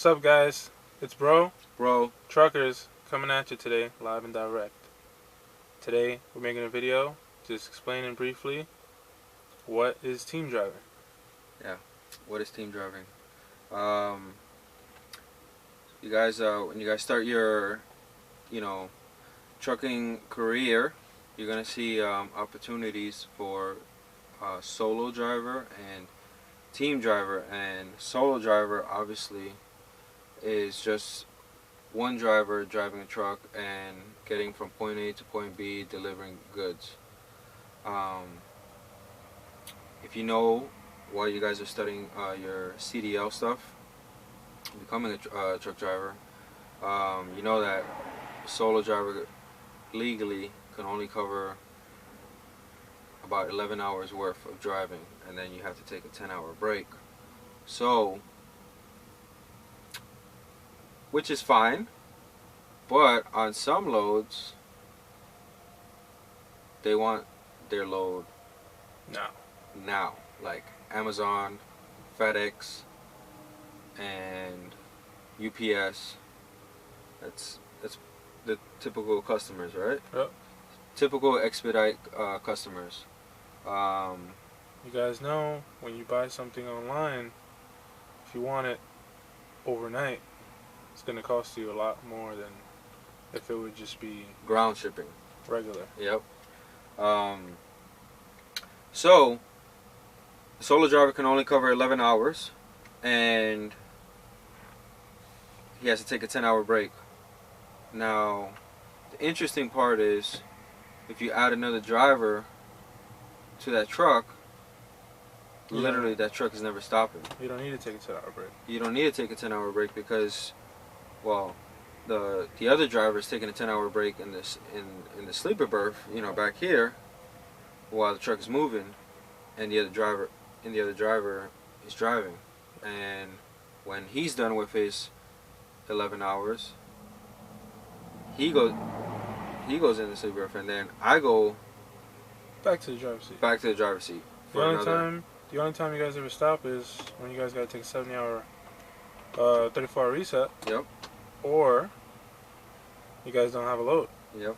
What's up, guys? It's Bro. Truckers coming at you today, live and direct. Today, we're making a video just explaining briefly what is team driving. Yeah, what is team driving? You guys, when you guys start your, trucking career, you're gonna see opportunities for solo driver and team driver. And solo driver, obviously, is just one driver driving a truck and getting from point A to point B, delivering goods. If you know while you guys are studying your CDL stuff, becoming a truck driver, you know that a solo driver legally can only cover about 11 hours worth of driving, and then you have to take a 10-hour break. So, which is fine, but on some loads, they want their load now, like Amazon, FedEx, and UPS. That's the typical customers, right? Yep. Typical expedite customers. You guys know when you buy something online, if you want it overnight, it's going to cost you a lot more than if it would just be ground shipping. Regular. Yep. So, the solo driver can only cover 11 hours, and he has to take a 10-hour break. Now, the interesting part is, if you add another driver to that truck, literally that truck is never stopping. You don't need to take a 10-hour break. You don't need to take a 10-hour break because, well, the other driver is taking a 10-hour break in the sleeper berth, back here, while the truck is moving, and the other driver is driving. And when he's done with his 11 hours, he goes in the sleeper berth, and then I go back to the driver's seat. The only time you guys ever stop is when you guys gotta take a 70-hour, 34-hour reset. Yep. Or you guys don't have a load. Yep.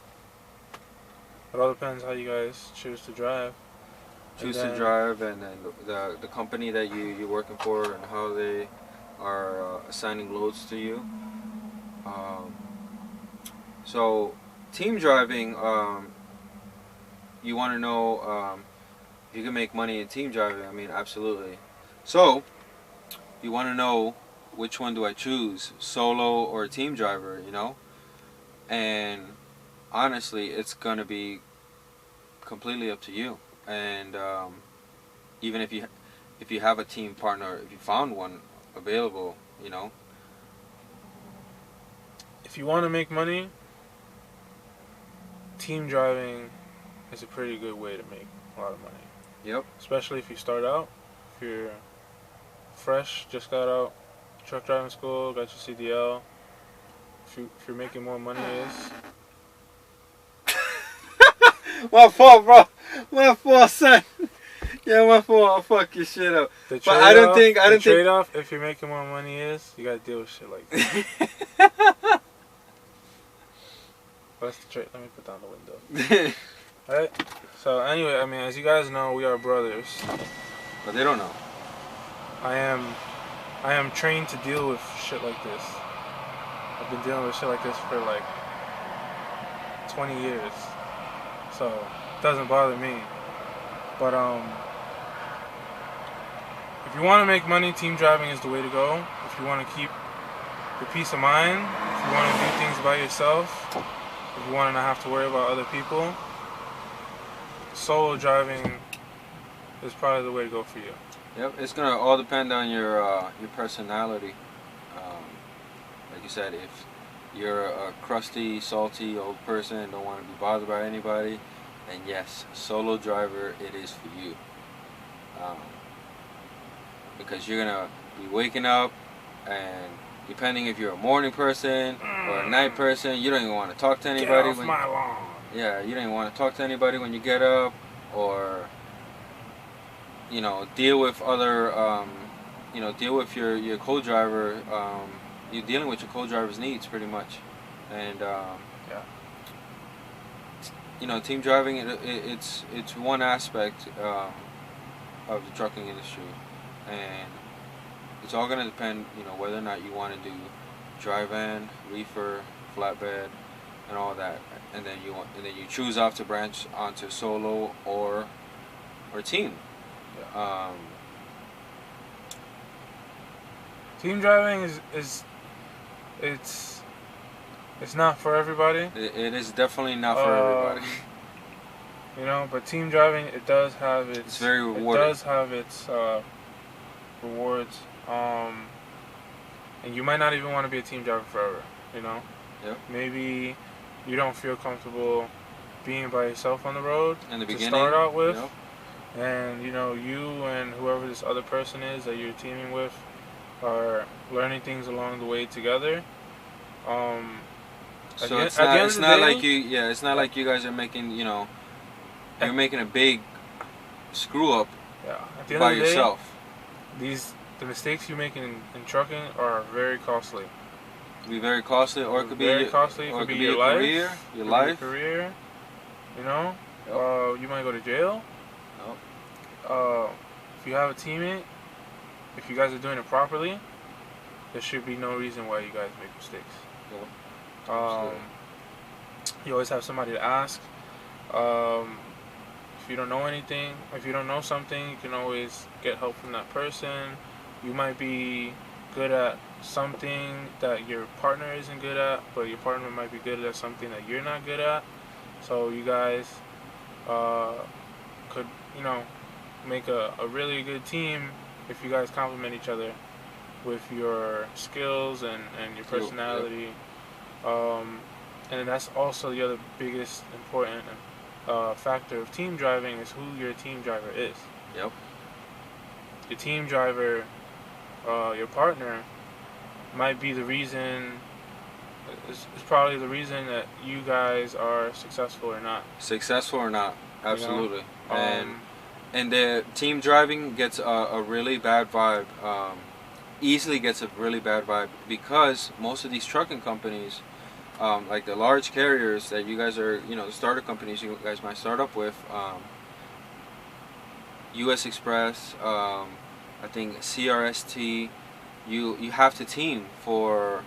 It all depends how you guys choose to drive. And then the company that you're working for and how they are assigning loads to you. So team driving, you want to know if you can make money in team driving. I mean, absolutely. So you want to know which one do I choose, solo or team driver, And honestly, it's going to be completely up to you. And even if you have a team partner, if you found one available, If you want to make money, team driving is a pretty good way to make a lot of money. Yep. Especially if you start out, if you're fresh, just got out truck driving school, got your CDL. If you're making more money, My fault, bro. My fault, son. Yeah, my fault. I'll fuck your shit up. The trade-off, if you're making more money, you gotta deal with shit like this. That's the trade. Let me put down the window. Alright? So, anyway, as you guys know, we are brothers. But they don't know. I am trained to deal with shit like this. I've been dealing with shit like this for like 20 years. So, it doesn't bother me. But, if you want to make money, team driving is the way to go. If you want to keep your peace of mind, if you want to do things by yourself, if you want to not have to worry about other people, solo driving is probably the way to go for you. Yep, it's gonna all depend on your personality. Like you said, if you're a crusty, salty old person and don't want to be bothered by anybody, then yes, solo driver it is for you. Because you're gonna be waking up, and depending if you're a morning person or a night person, you don't even want to talk to anybody. Get off my lawn. Yeah, you don't even want to talk to anybody when you get up, or deal with other, deal with your co-driver you're dealing with your co-driver's needs pretty much, and Yeah. you know, team driving it's one aspect of the trucking industry, and it's all gonna depend, you know, whether or not you want to do dry van, reefer, flatbed, and all that, and then you choose off to branch onto solo or team. Yeah. Team driving is it's not for everybody. It is definitely not for everybody. You know, but team driving, it does have its. It's very rewarding. It does have its rewards. And you might not even want to be a team driver forever. You know. Yep. Maybe you don't feel comfortable being by yourself on the road In the to beginning, start out with. yep. And you know, you and whoever this other person is that you're teaming with are learning things along the way together. So it's not like you guys are making, you know, you're making a big screw up Yeah. At the end by of the day, yourself. the mistakes you make in trucking are very costly. It could be very costly, or it could be very costly. It or could be your your life, career, it could your be life. your career. You know, Yep. you might go to jail. Yep. If you have a teammate, if you guys are doing it properly, there should be no reason why you guys make mistakes. Yep. You always have somebody to ask. If you don't know anything, if you don't know something, you can always get help from that person. You might be good at something that your partner isn't good at, but your partner might be good at something that you're not good at. So you guys could, you know, make a really good team if you guys complement each other with your skills and your personality. And that's also the other biggest important factor of team driving is who your team driver is. Yep. Your team driver, your partner, might be the reason. Is probably the reason that you guys are successful or not. Successful or not, absolutely. You know? And the team driving gets a really bad vibe. Easily gets a really bad vibe because most of these trucking companies, like the large carriers that you guys are, you know, the starter companies you guys might start up with, U.S. Express, I think CRST, you have to team for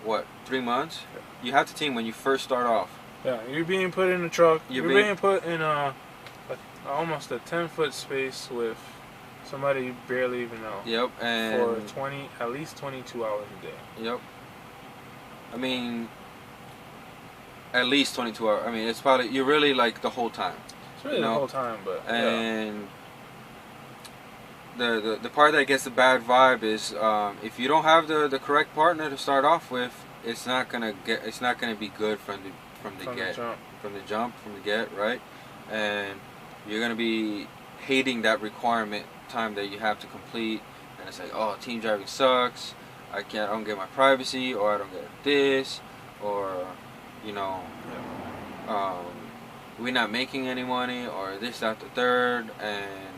what, 3 months? You have to team when you first start off. Yeah, you're being put in a truck. You're being put in almost a 10-foot space with somebody you barely even know. Yep, and for at least 22 hours a day. Yep. I mean, at least 22 hours. I mean, it's probably, you're really like the whole time. It's really the whole time, but and the part that gets the bad vibe is if you don't have the correct partner to start off with, it's not gonna be good from the get, right? And you're gonna be hating that requirement time that you have to complete, and it's like, oh, team driving sucks. I don't get my privacy, or I don't get this, or you know, we're not making any money, or this, that, the third, and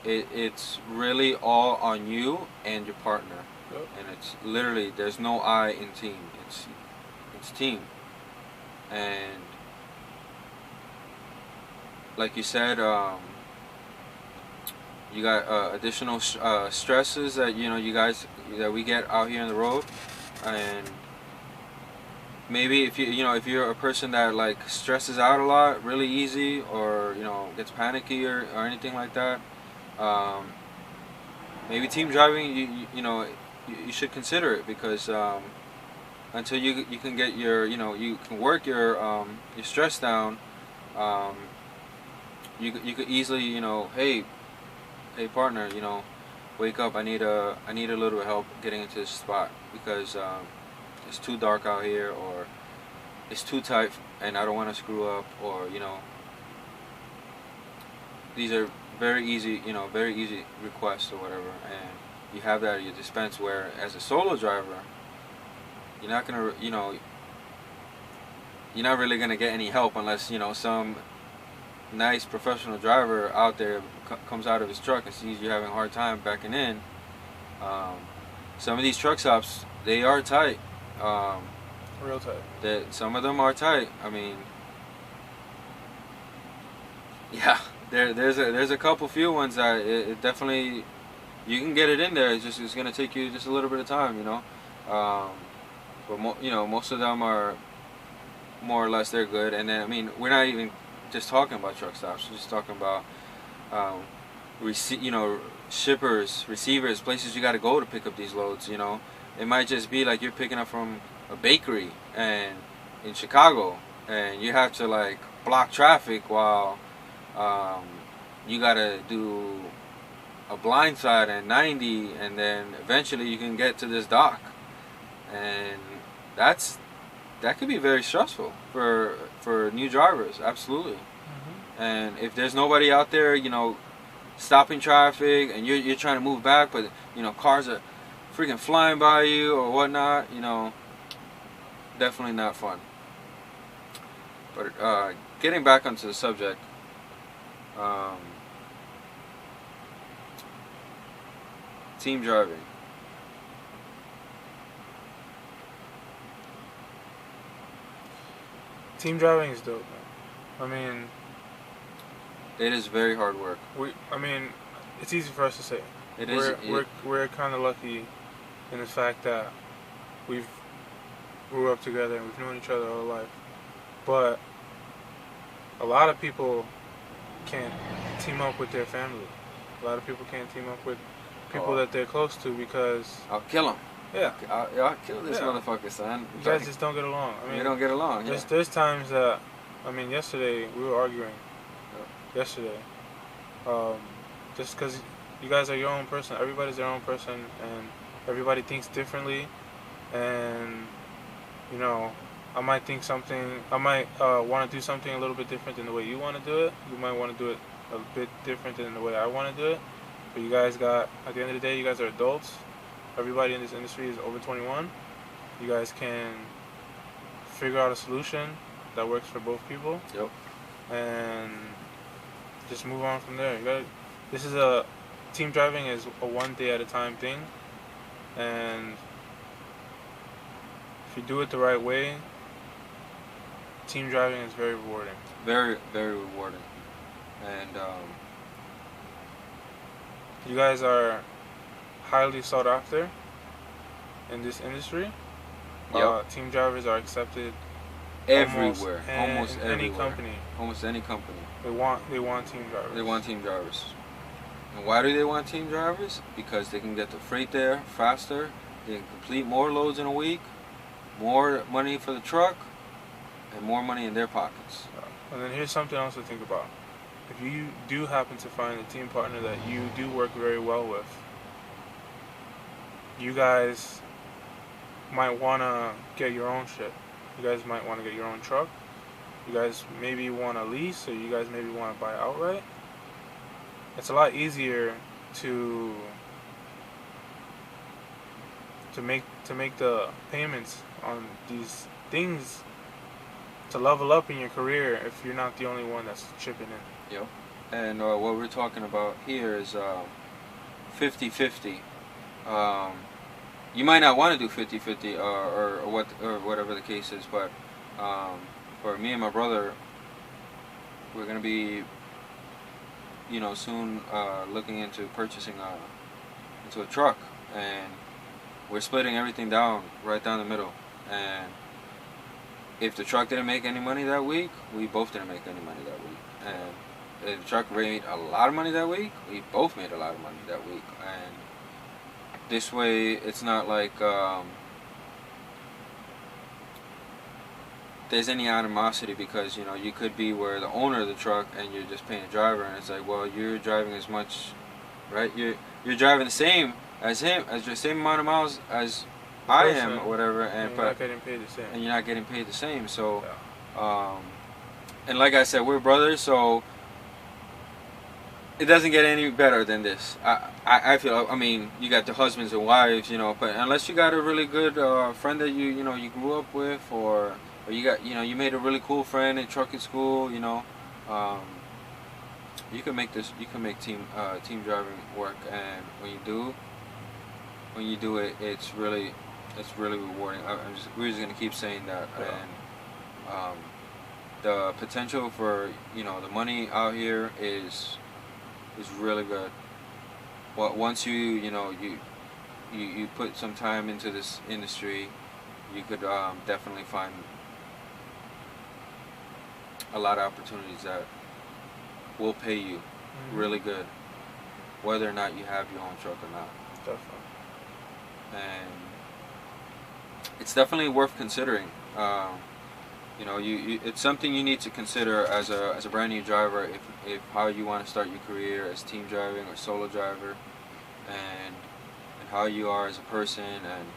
it's really all on you and your partner. Yep. And it's literally, there's no I in team. It's team. And like you said, you got additional stresses that that we get out here on the road, and maybe if you're a person that like stresses out a lot really easy, or gets panicky or anything like that, maybe team driving you should consider it, because until you can get you can work your stress down, you could easily hey partner, wake up, I need a little bit of help getting into this spot, because it's too dark out here, or it's too tight and I don't want to screw up, or these are very easy requests or whatever, and you have that at your dispense, where as a solo driver you're not really gonna get any help unless some nice professional driver out there comes out of his truck and sees you having a hard time backing in. some of these truck stops, they are tight. Real tight. That some of them are tight. I mean, yeah, there's a couple few ones that it definitely you can get it in there. It's gonna take you just a little bit of time, you know. But most of them are more or less they're good. And then I mean, we're not even just talking about truck stops. We're just talking about shippers, receivers, places you got to go to pick up these loads. You know, it might just be like you're picking up from a bakery and in Chicago, and you have to like block traffic while you gotta do a blind side at 90, and then eventually you can get to this dock, and that could be very stressful for new drivers. Absolutely. Mm-hmm. And if there's nobody out there, you know, stopping traffic, and you're trying to move back, but you know cars are freaking flying by you or whatnot, you know, definitely not fun. But getting back onto the subject, team driving. Team driving is dope, man. I mean, It is very hard work. it's easy for us to say. We're kind of lucky in the fact that we've grew up together and we've known each other all life. But a lot of people can't team up with their family. A lot of people can't team up with people that they're close to because I'll kill him. yeah, I'll kill this motherfucker, son. you guys just don't get along. I mean, we don't get along. Yeah. there's times that yesterday we were arguing. Yesterday, just because you guys are your own person, everybody's their own person, and everybody thinks differently, and you know, I might think something, I might want to do something a little bit different than the way you want to do it. You might want to do it a bit different than the way I want to do it. But you guys at the end of the day, you guys are adults. Everybody in this industry is over 21. You guys can figure out a solution that works for both people. Yep. And just move on from there. Team driving is a one day at a time thing, and if you do it the right way, team driving is very rewarding. Very, very rewarding. And you guys are highly sought after in this industry. Yep. Team drivers are accepted everywhere, in everywhere. any company. Almost any company. They want team drivers. They want team drivers. And why do they want team drivers? Because they can get the freight there faster. They can complete more loads in a week, more money for the truck, and more money in their pockets. And then here's something else to think about. If you do happen to find a team partner that you do work very well with, you guys might want to get your own shit. You guys might want to get your own truck. You guys maybe want to lease, or you guys maybe want to buy outright. It's a lot easier to make the payments on these things to level up in your career if you're not the only one that's chipping in. Yep. And what we're talking about here is 50-50. You might not want to do 50-50 or whatever the case is, but for me and my brother, we're going to be, soon looking into purchasing into a truck, and we're splitting everything down right down the middle. And if the truck didn't make any money that week, we both didn't make any money that week. And if the truck made a lot of money that week, we both made a lot of money that week. And this way, it's not like there's any animosity, because you could be where the owner of the truck and you're just paying the driver, and it's like, well, you're driving as much, right? You're driving the same as him, as the same amount of miles as I am, or whatever, and you're not getting paid the same. And you're not getting paid the same. So, and like I said, we're brothers, so it doesn't get any better than this. I feel. I mean, you got the husbands and wives, but unless you got a really good friend that you grew up with, or you got you made a really cool friend in trucking school, you can make this. You can make team driving work, and when you do, when you do it, it's really rewarding. We're just gonna keep saying that, Yeah. and the potential for the money out here is really good. Once you put some time into this industry, you could definitely find a lot of opportunities that will pay you really good, whether or not you have your own truck or not. Definitely. And it's definitely worth considering. It's something you need to consider as a brand new driver, if how you want to start your career as team driving or solo driver, and how you are as a person, and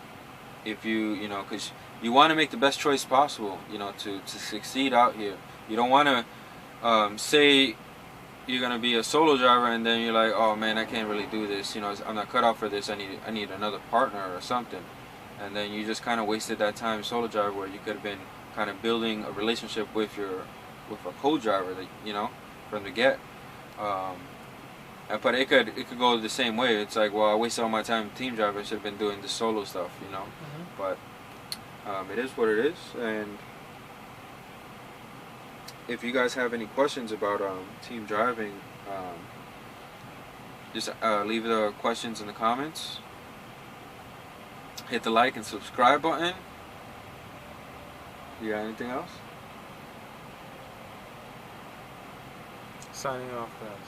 if because you want to make the best choice possible, to succeed out here. You don't want to say you're gonna be a solo driver and then you're like, oh man, I can't really do this. I'm not cut out for this. I need another partner or something, and then you just kind of wasted that time solo driver where you could have been kind of building a relationship with a co-driver that from the get. But it could go the same way. It's like, well, I wasted all my time team driving. I should have been doing the solo stuff, But it is what it is. And if you guys have any questions about team driving, just leave the questions in the comments. Hit the like and subscribe button. You got anything else? Signing off, guys.